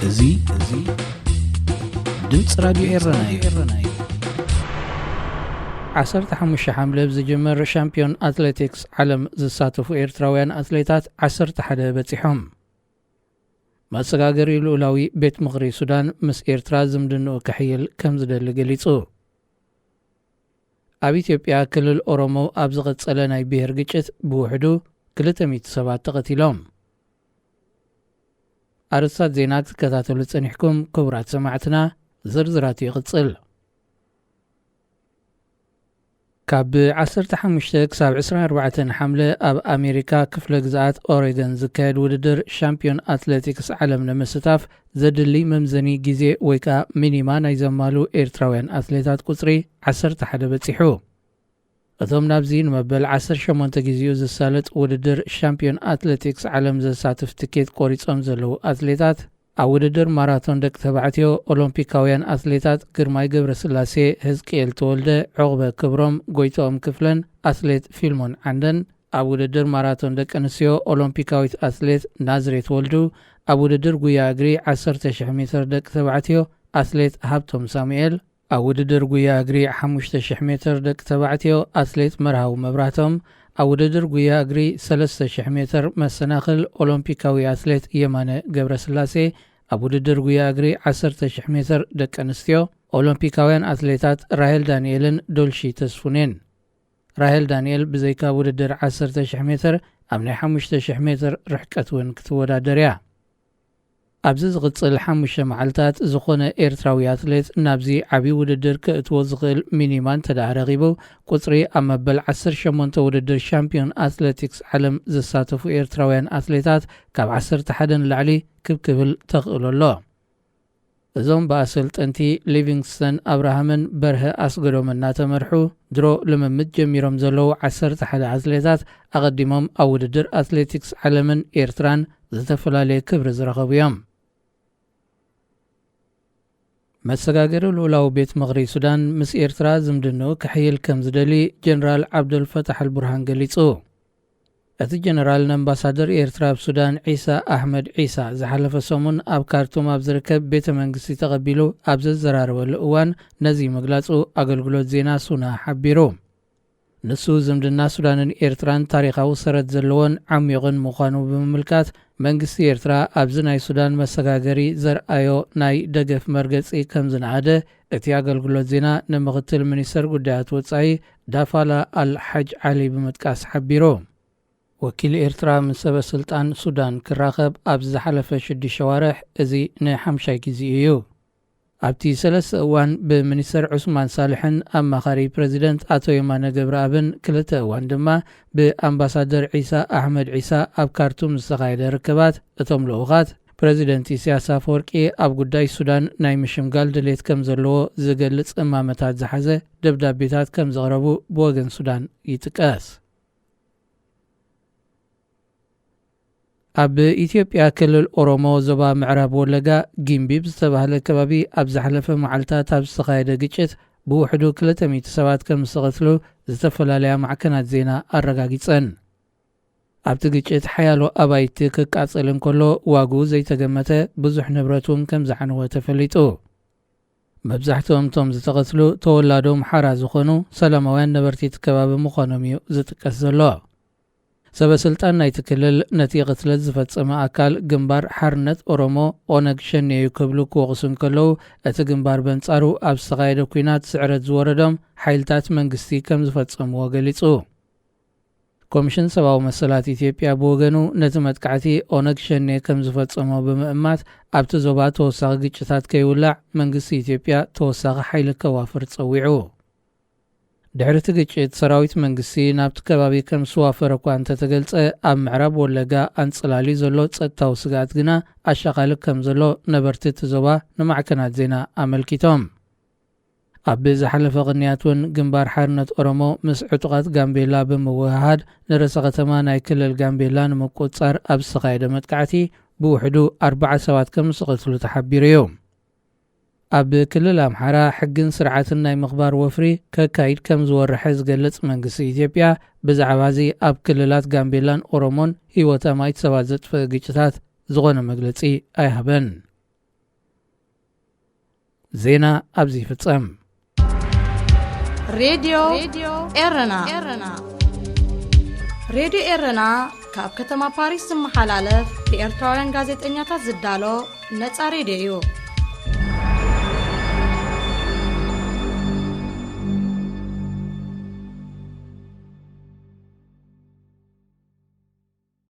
እዙ ድምፂ ራድዮ ኤረና እዩ። 15 ሓምለ ዝጀመር ሻምፒዮን አትሌቲክስ ዓለም ዝሳተፉ ኤርትራውያን አትሌታት 11 በፂሖም። ማሰጋገሪ ልኡላዊ ቤት ምኽሪ ሱዳን ምስ ኤርትራ ዝምድንኡ ክሕይል ከም ዝደሊ ገሊጹ። ኣብ ኢትዮጵያ ክልል ኦሮሞ ኣብ ዝቐጸለ ናይ ብሔር ግጭት ብውሕዱ 200 ሰባት ተቐቲሎም። ኣርስታት ዜና ክትከታተሉ ጸኒሕኩም ክቡራት ሰማዕትና ዝርዝራት ይቕጽል። ካብ 15 ክሳብ 24 ሓምለ ኣብ ኣሜሪካ ክፍለ ግዛኣት ኦሬገን ዝካየድ ውድድር ሻምፒዮን አትሌቲክስ ዓለም ንምስታፍ ዘድሊ መምዘኒ ግዜ ወይ ከዓ ሚኒማ ናይ ዘማሉ ኤርትራውያን አትሌታት ቁፅሪ 11 በፂሑ። እቶም ናብዚ ንመበል 18 ጊዜኡ ዝሳለጥ ውድድር ሻምፒዮን አትሌቲክስ ዓለም ዘሳትፍ ትኬት ቆሪጾም ዘለዉ አትሌታት ኣብ ውድድር ማራቶን ደቂ ተባዕትዮ ኦሎምፒካውያን አትሌታት ግርማይ ገብረስላሴ፣ ህዝቅኤል ተወልደ፣ ዕቑበ ክብሮም፣ ጎይቶኦም ክፍለን፣ አትሌት ፊልሞን ዓንደን፣ ኣብ ውድድር ማራቶን ደቂ ኣንስትዮ ኦሎምፒካዊት አትሌት ናዝሬት ወልዱ፣ ኣብ ውድድር ጉያ እግሪ 10,000 ሜትር ደቂ ተባዕትዮ አትሌት ሃብቶም ሳሙኤል፣ ኣብ ውድድር ጉያ እግሪ 5,000 ሜትር ደቂ ተባዕትዮ አትሌት መርሃው መብራቶም፣ ኣብ ውድድር ጉያ እግሪ 3,000 ሜትር መሰናኽል ኦሎምፒካዊ አትሌት የማነ ገብረስላሴ፣ ኣብ ውድድር ጉያ እግሪ 10,000 ሜትር ደቂ ኣንስትዮ ኦሎምፒካውያን አትሌታት ራሄል ዳንኤልን ዶልሺ ተስፉኔን። ራሄል ዳንኤል ብዘይካ ውድድር 10,000 ሜትር ኣብ ናይ 5,000 ሜትር ርሕቀት እውን ክትወዳደር እያ። ኣብዚ ዝቕጽል 5 መዓልታት ዝኾነ ኤርትራዊ አትሌት ናብዚ ዓብዪ ውድድር ክእትዎ ዝኽእል ሚኒማን ተዳረኺቡ ቁፅሪ ኣብ መበል 18 ውድድር ሻምፒዮን አትሌቲክስ ዓለም ዝሳተፉ ኤርትራውያን አትሌታት ካብ 11 ንላዕሊ ክብክብል ተኽእሎ ኣሎ። እዞም ብኣሰልጠንቲ ሊቪንግስተን ኣብርሃምን በርሀ ኣስገዶም እናተመርሑ ድሮ ልምምድ ጀሚሮም ዘለዉ 11 አትሌታት ኣቐዲሞም ኣብ ውድድር አትሌቲክስ ዓለምን ኤርትራን ዝተፈላለየ ክብሪ ዝረኸቡ እዮም። መሰጋገሪ ልኡላዊ ቤት ምኽሪ ሱዳን ምስ ኤርትራ ዝምድንኡ ክሕይል ከም ዝደሊ ጀነራል ዓብደልፈታሕ አልቡርሃን ገሊጹ። እቲ ጀነራል ንኣምባሳደር ኤርትራ ኣብ ሱዳን ዒሳ ኣሕመድ ዒሳ ዝሓለፈ ሰሙን ኣብ ካርቱም ኣብ ዝርከብ ቤተ መንግስቲ ተቐቢሉ ኣብ ዘዘራረበሉ እዋን ነዚ ምግላጹ ኣገልግሎት ዜና ሱና ሓቢሩ። ንሱ ዝምድና ሱዳንን ኤርትራን ታሪኻዊ ሰረት ዘለዎን ዓሚቑን ምዃኑ ብምምልካት መንግስቲ ኤርትራ ኣብዚ ናይ ሱዳን መሰጋገሪ ዘርአዮ ናይ ደገፍ መርገፂ ከም ዝነኣደ እቲ ኣገልግሎት ዜና ንምኽትል ሚኒስተር ጉዳያት ወፃኢ ዳፋላ አልሓጅ ዓሊ ብምጥቃስ ሓቢሩ። ወኪል ኤርትራ ምስ ሰበ ስልጣን ሱዳን ክራኸብ ኣብ ዝሓለፈ 6 ወርሕ እዚ ን5ይ ጊዜ እዩ። ኣብቲ 3 እዋን ብሚኒስተር ዑስማን ሳልሕን ኣማኻሪ ፕሬዚደንት ኣቶ የማነ ገብረአብን 2 እዋን ድማ ብኣምባሳደር ዒሳ ኣሕመድ ዒሳ ኣብ ካርቱም ዝተኻየደ ርክባት እቶም ልኡኻት ፕሬዚደንት ኢሳያስ አፈወርቂ ኣብ ጉዳይ ሱዳን ናይ ምሽምጋል ድሌት ከም ዘለዎ ዝገልጽ እማመታት ዝሓዘ ደብዳቤታት ከም ዘቕረቡ ብወገን ሱዳን ይጥቀስ። ኣብ ኢትዮጵያ ክልል ኦሮሞ ዞባ ምዕራብ ወለጋ ጊምቢ ዝተባህለ ከባቢ ኣብ ዝሓለፈ መዓልታት ኣብ ዝተኻየደ ግጭት ብውሕዱ 200 ሰባት ከም ዝተቐትሉ ዝተፈላለያ ማዕከናት ዜና ኣረጋጊፀን። ኣብቲ ግጭት ሓያሎ ኣባይቲ ክቃጸል እንከሎ ዋጉ ዘይተገመተ ብዙሕ ንብረት እውን ከም ዝዓነወ ተፈሊጡ። መብዛሕትኦም እቶም ዝተቐትሉ ተወላዶም ሓራ ዝኾኑ ሰላማውያን ነበርቲ ከባቢ ምዃኖም እዩ ዝጥቀስ ዘሎ። ሰበስልጣን ናይቲ ክልል ነቲ ቅትለት ዝፈጸመ ኣካል ግንባር ሓርነት ኦሮሞ ኦነግ ሸኔ እዩ ክብሉ ክወቕሱ እንከለዉ እቲ ግንባር በንጻሩ ኣብ ዝተኻየደ ኩናት ስዕረት ዝወረዶም ሓይልታት መንግስቲ ከም ዝፈጸምዎ ገሊጹ። ኮሚሽን ሰብኣዊ መሰላት ኢትዮጵያ ብወገኑ ነቲ መጥቃዕቲ ኦነግ ሸኔ ከም ዝፈጸሞ ብምእማት ኣብቲ ዞባ ተወሳኺ ግጭታት ከይውላዕ መንግስቲ ኢትዮጵያ ተወሳኺ ሓይሊ ከዋፍር ጸዊዑ። ድሕሪ እቲ ግጭት ሰራዊት መንግስቲ ናብቲ ከባቢ ከም ዝዋፈረ እኳ እንተተገልጸ ኣብ ምዕራብ ወለጋ ኣንጽላሊ ዘሎ ጸጥታዊ ስጋኣት ግና ኣሻኻሊ ከም ዘሎ ነበርቲ እቲ ዞባ ንማዕከናት ዜና ኣመልኪቶም። ኣብ ዝሓለፈ ቅንያት እውን ግንባር ሓርነት ኦሮሞ ምስ ዕጡቓት ጋምቤላ ብምውህሃድ ንርእሰ ከተማ ናይ ክልል ጋምቤላ ንምቁፅጻር ኣብ ዝተኻየደ መጥቃዕቲ ብውሕዱ 40 ሰባት ከም ዝቐትሉ ተሓቢሩ እዩ። ኣብ ክልል ኣምሓራ ሕግን ስርዓትን ናይ ምኽባር ወፍሪ ከካይድ ከም ዝወርሐ ዝገልጽ መንግስቲ ኢትዮጵያ ብዛዕባ እዚ ኣብ ክልላት ጋምቤላን ኦሮሞን ህይወት ኣማይት ሰባት ዘጥፍእ ግጭታት ዝኾነ መግለጺ ኣይሃበን። ዜና ኣብዚ ፍጸም ሬድዮ ኤረና ሬድዮ ኤረና ካብ ከተማ ፓሪስ ዝመሓላለፍ ብኤርትራውያን ጋዜጠኛታት ዝዳሎ ነፃ ሬድዮ እዩ